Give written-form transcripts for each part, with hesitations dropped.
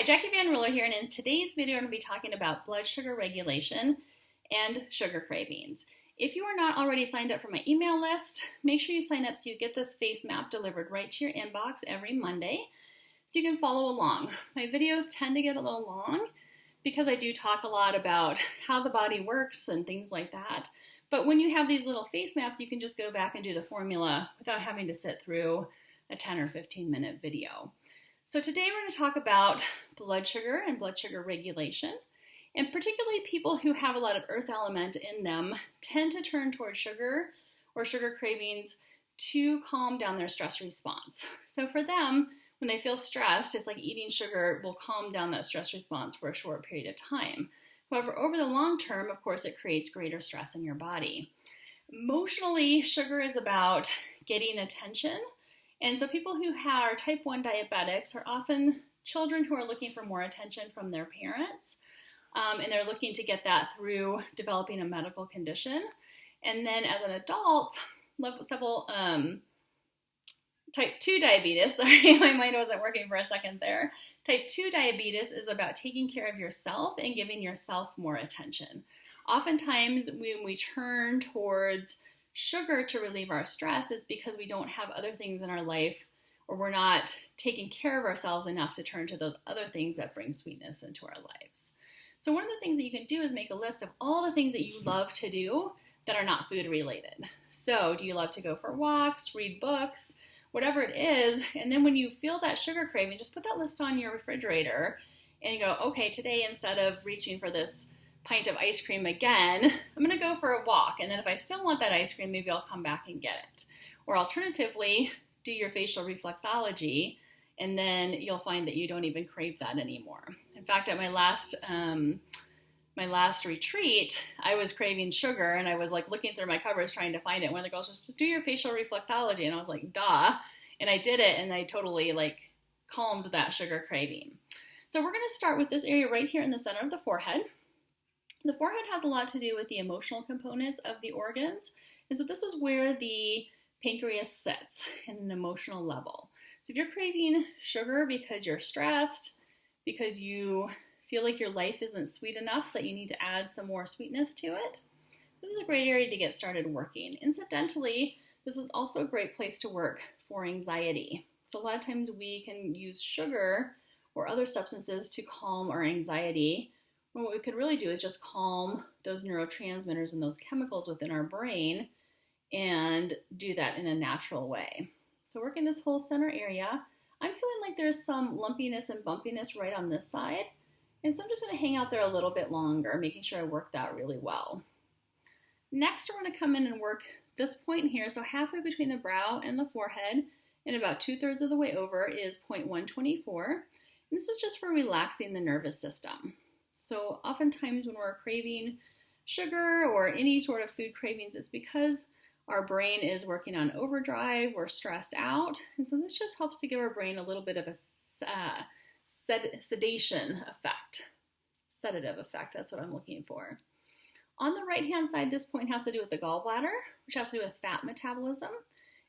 Hi, Jackie Van Ruler here, and in today's video I'm going to be talking about blood sugar regulation and sugar cravings. If you are not already signed up for my email list, make sure you sign up so you get this face map delivered right to your inbox every Monday so you can follow along. My videos tend to get a little long because I do talk a lot about how the body works and things like that. But when you have these little face maps, you can just go back and do the formula without having to sit through a 10 or 15 minute video. So today we're going to talk about blood sugar and blood sugar regulation, and particularly people who have a lot of earth element in them tend to turn towards sugar or sugar cravings to calm down their stress response. So for them, when they feel stressed, it's like eating sugar will calm down that stress response for a short period of time. However, over the long term, of course, it creates greater stress in your body. Emotionally, sugar is about getting attention. And so people who are type 1 diabetics are often children who are looking for more attention from their parents. And they're looking to get that through developing a medical condition. And then as an adult, several type 2 diabetes, sorry, my mind wasn't working for a second there. Type 2 diabetes is about taking care of yourself and giving yourself more attention. Oftentimes when we turn towards sugar to relieve our stress is because we don't have other things in our life, or we're not taking care of ourselves enough to turn to those other things that bring sweetness into our lives. So one of the things that you can do is make a list of all the things that you love to do that are not food related. So do you love to go for walks, read books, whatever it is, and then when you feel that sugar craving, just put that list on your refrigerator and you go, okay, today instead of reaching for this pint of ice cream again, I'm going to go for a walk, and then if I still want that ice cream, maybe I'll come back and get it. Or alternatively, do your facial reflexology, and then you'll find that you don't even crave that anymore. In fact, at my last retreat, I was craving sugar, and I was like looking through my cupboards trying to find it. One of the girls was just do your facial reflexology, and I was like, duh, and I did it, and I totally calmed that sugar craving. So we're going to start with this area right here in the center of the forehead. The forehead has a lot to do with the emotional components of the organs, and so this is where the pancreas sits in an emotional level. So if you're craving sugar because you're stressed, because you feel like your life isn't sweet enough that you need to add some more sweetness to it, this is a great area to get started working. Incidentally, this is also a great place to work for anxiety. So a lot of times we can use sugar or other substances to calm our anxiety. And what we could really do is just calm those neurotransmitters and those chemicals within our brain and do that in a natural way. So working this whole center area, I'm feeling like there's some lumpiness and bumpiness right on this side. And so I'm just going to hang out there a little bit longer, making sure I work that really well. Next, we're going to come in and work this point here. So halfway between the brow and the forehead and about 2/3 of the way over is point 124. And this is just for relaxing the nervous system. So oftentimes when we're craving sugar or any sort of food cravings, it's because our brain is working on overdrive, we're stressed out. And so this just helps to give our brain a little bit of a sedation effect. Sedative effect, that's what I'm looking for. On the right-hand side, this point has to do with the gallbladder, which has to do with fat metabolism.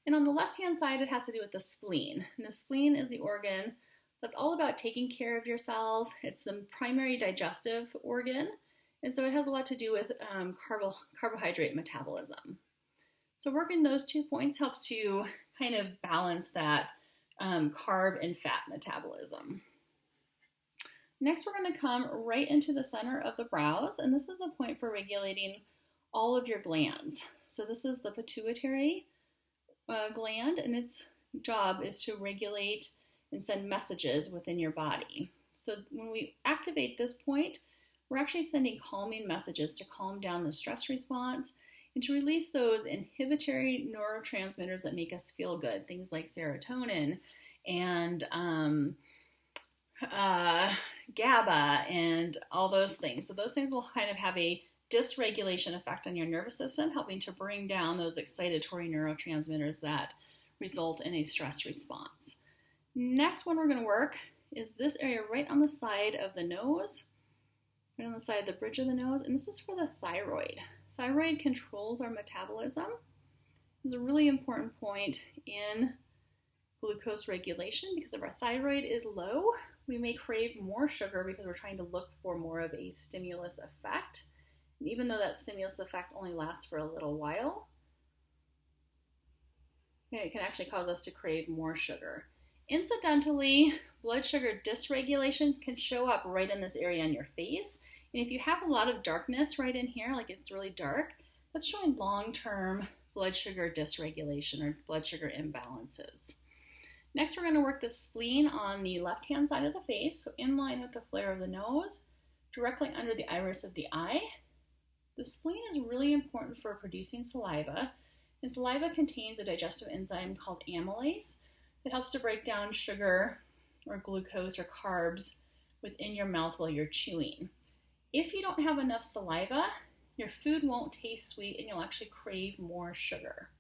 And on the left-hand side, it has to do with the spleen. And the spleen is the organ that's all about taking care of yourself. It's the primary digestive organ, and so it has a lot to do with carbohydrate metabolism. So working those 2 points helps to kind of balance that carb and fat metabolism. Next, we're going to come right into the center of the brows, and this is a point for regulating all of your glands. So this is the pituitary gland, and its job is to regulate and send messages within your body. So when we activate this point, we're actually sending calming messages to calm down the stress response and to release those inhibitory neurotransmitters that make us feel good, things like serotonin and GABA and all those things. So those things will kind of have a dysregulation effect on your nervous system, helping to bring down those excitatory neurotransmitters that result in a stress response. Next one we're going to work is this area right on the side of the nose, right on the side of the bridge of the nose, and this is for the thyroid. Thyroid controls our metabolism. It's a really important point in glucose regulation because if our thyroid is low, we may crave more sugar because we're trying to look for more of a stimulus effect. And even though that stimulus effect only lasts for a little while, it can actually cause us to crave more sugar. Incidentally, blood sugar dysregulation can show up right in this area on your face. And if you have a lot of darkness right in here, like it's really dark, that's showing long-term blood sugar dysregulation or blood sugar imbalances. Next, we're going to work the spleen on the left-hand side of the face, so in line with the flare of the nose, directly under the iris of the eye. The spleen is really important for producing saliva, and saliva contains a digestive enzyme called amylase that helps to break down sugar or glucose or carbs within your mouth while you're chewing. If you don't have enough saliva, your food won't taste sweet and you'll actually crave more sugar.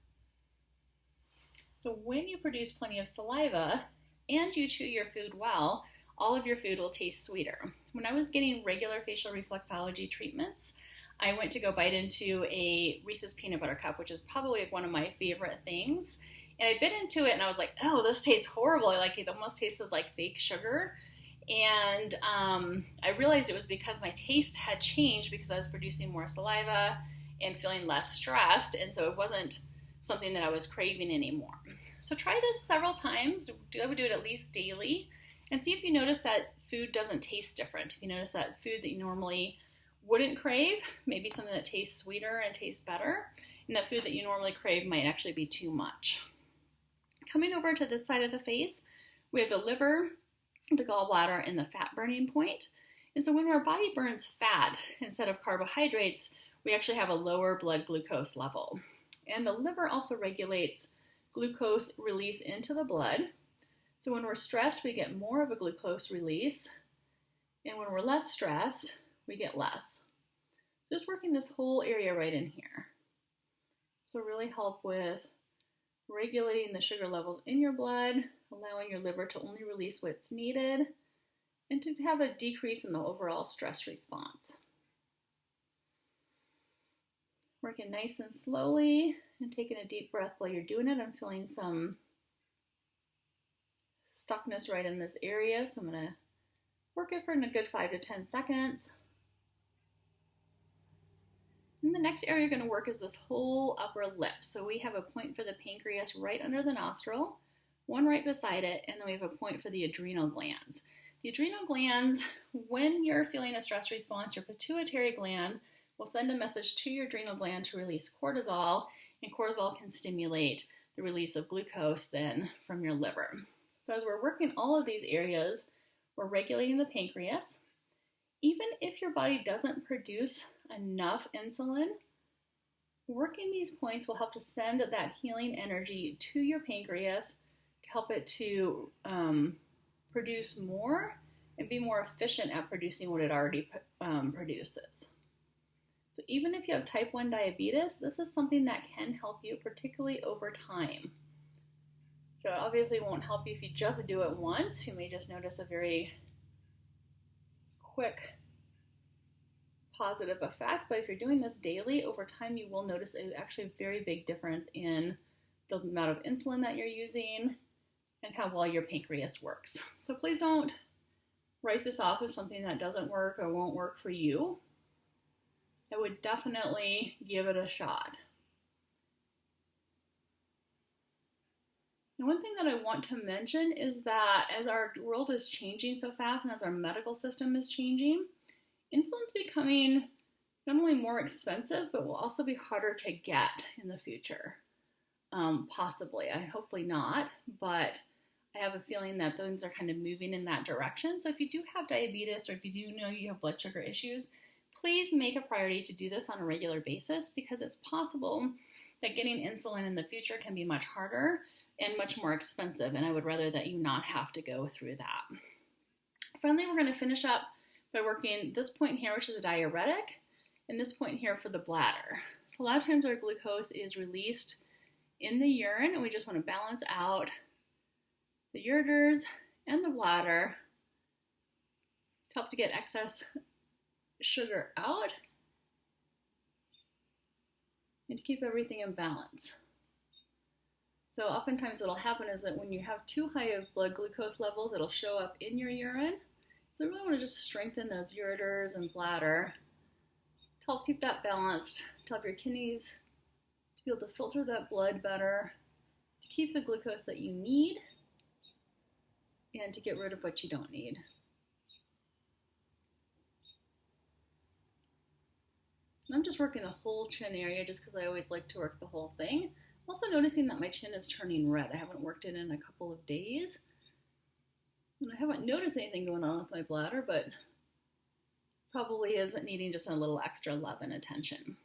So when you produce plenty of saliva and you chew your food well, all of your food will taste sweeter. When I was getting regular facial reflexology treatments, I went to go bite into a Reese's peanut butter cup, which is probably one of my favorite things. And I bit into it and I was like, oh, this tastes horrible. Like it almost tasted like fake sugar. And I realized it was because my taste had changed because I was producing more saliva and feeling less stressed. And so it wasn't something that I was craving anymore. So try this several times. I would do it at least daily and see if you notice that food doesn't taste different. If you notice that food that you normally wouldn't crave, maybe something that tastes sweeter and tastes better, and that food that you normally crave might actually be too much. Coming over to this side of the face, we have the liver, the gallbladder, and the fat burning point. And so when our body burns fat instead of carbohydrates, we actually have a lower blood glucose level. And the liver also regulates glucose release into the blood. So when we're stressed, we get more of a glucose release. And when we're less stressed, we get less. Just working this whole area right in here. So really help with regulating the sugar levels in your blood, allowing your liver to only release what's needed, and to have a decrease in the overall stress response. Working nice and slowly and taking a deep breath while you're doing it. I'm feeling some stuckness right in this area, so I'm going to work it for a good 5 to 10 seconds. And the next area you're going to work is this whole upper lip. So we have a point for the pancreas right under the nostril, one right beside it, and then we have a point for the adrenal glands. The adrenal glands, when you're feeling a stress response, your pituitary gland will send a message to your adrenal gland to release cortisol, and cortisol can stimulate the release of glucose then from your liver. So as we're working all of these areas, we're regulating the pancreas. Even if your body doesn't produce enough insulin, working these points will help to send that healing energy to your pancreas to help it to produce more and be more efficient at producing what it already produces. So even if you have type 1 diabetes, this is something that can help you, particularly over time. So it obviously won't help you if you just do it once. You may just notice a very quick positive effect, but if you're doing this daily, over time you will notice actually a very big difference in the amount of insulin that you're using and how well your pancreas works. So please don't write this off as something that doesn't work or won't work for you. I would definitely give it a shot. And one thing that I want to mention is that as our world is changing so fast and as our medical system is changing, insulin's becoming not only more expensive, but will also be harder to get in the future. Possibly, hopefully not, but I have a feeling that things are kind of moving in that direction. So if you do have diabetes or if you do know you have blood sugar issues, please make a priority to do this on a regular basis because it's possible that getting insulin in the future can be much harder and much more expensive, and I would rather that you not have to go through that. Finally, we're going to finish up by working this point here, which is a diuretic, and this point here for the bladder. So a lot of times our glucose is released in the urine, and we just want to balance out the ureters and the bladder to help to get excess sugar out and to keep everything in balance. So oftentimes what'll happen is that when you have too high of blood glucose levels, it'll show up in your urine. So I really want to just strengthen those ureters and bladder to help keep that balanced, to help your kidneys to be able to filter that blood better, to keep the glucose that you need, and to get rid of what you don't need. And I'm just working the whole chin area just because I always like to work the whole thing. I'm also noticing that my chin is turning red. I haven't worked it in a couple of days. And I haven't noticed anything going on with my bladder, but probably is needing just a little extra love and attention.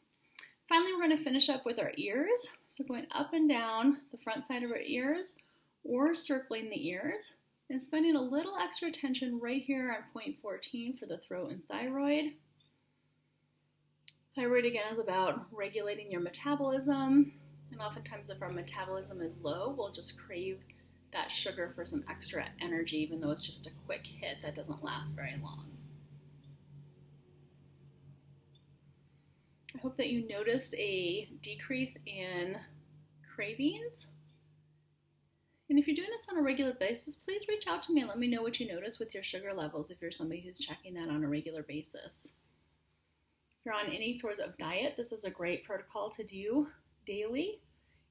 Finally, we're going to finish up with our ears. So going up and down the front side of our ears or circling the ears and spending a little extra attention right here on point 14 for the throat and thyroid. Thyroid, again, is about regulating your metabolism. And oftentimes if our metabolism is low, we'll just crave that sugar for some extra energy, even though it's just a quick hit that doesn't last very long. I hope that you noticed a decrease in cravings. And if you're doing this on a regular basis, please reach out to me and let me know what you notice with your sugar levels if you're somebody who's checking that on a regular basis. If you're on any sort of diet, this is a great protocol to do daily.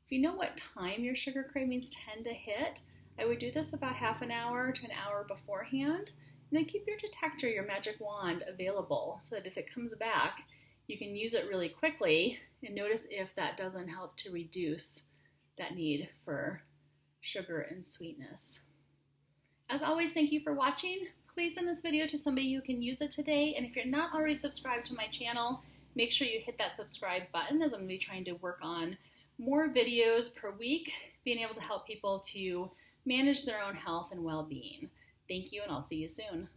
If you know what time your sugar cravings tend to hit, I would do this about half an hour to an hour beforehand. And then keep your detector, your magic wand, available so that if it comes back, you can use it really quickly and notice if that doesn't help to reduce that need for sugar and sweetness. As always, thank you for watching. Please send this video to somebody who can use it today. And if you're not already subscribed to my channel, make sure you hit that subscribe button, as I'm going to be trying to work on more videos per week, being able to help people to manage their own health and well-being. Thank you, and I'll see you soon.